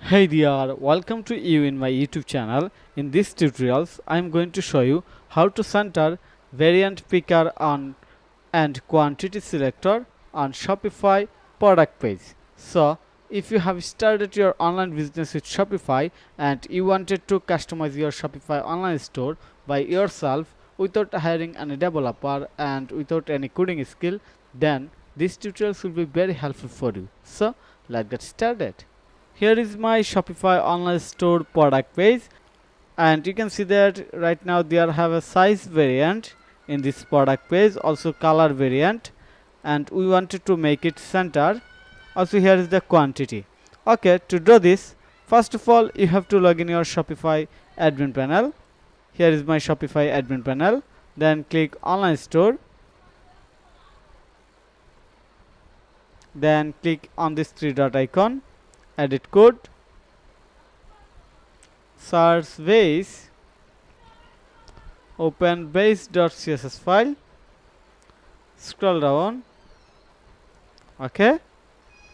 Hey there, welcome to you in my YouTube channel. In this tutorials, I am going to show you how to center variant picker on and quantity selector on Shopify product page. So, if you have started your online business with Shopify and you wanted to customize your Shopify online store by yourself without hiring any developer and without any coding skill, then this tutorial will be very helpful for you. So, let's get started. Here is my Shopify online store product page, and you can see that right now there have a size variant in this product page, also color variant, and we wanted to make it center. Also here is the quantity. Okay, to do this, first of all you have to log in your Shopify admin panel. Here is my Shopify admin panel. Then click online store. Then click on this three dot icon, edit code, search base, open base.css file, scroll down. Okay,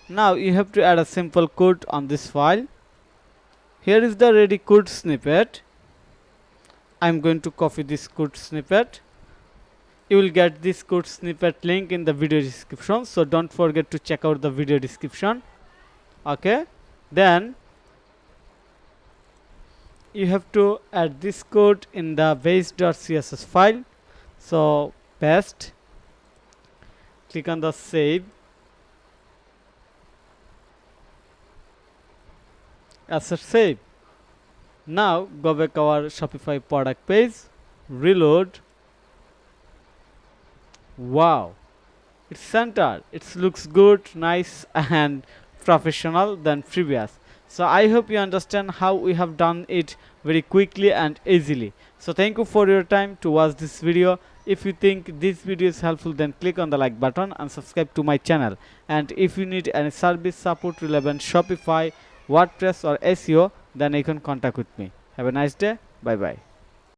now you have to add a simple code on this file. Here is the ready code snippet. I'm going to copy this code snippet. You will get this code snippet link in the video description, so don't forget to check out the video description. Okay, then you have to add this code in the base.css file. So paste, click on the save, asset save. Now go back our Shopify product page, reload. Wow, it's centered. It looks good, nice and professional than previous. So I hope you understand how we have done it very quickly and easily. So thank you for your time to watch this video. If you think this video is helpful, then click on the like button and subscribe to my channel. And if you need any service support relevant Shopify, WordPress or SEO, then you can contact with me. Have a nice day. Bye bye.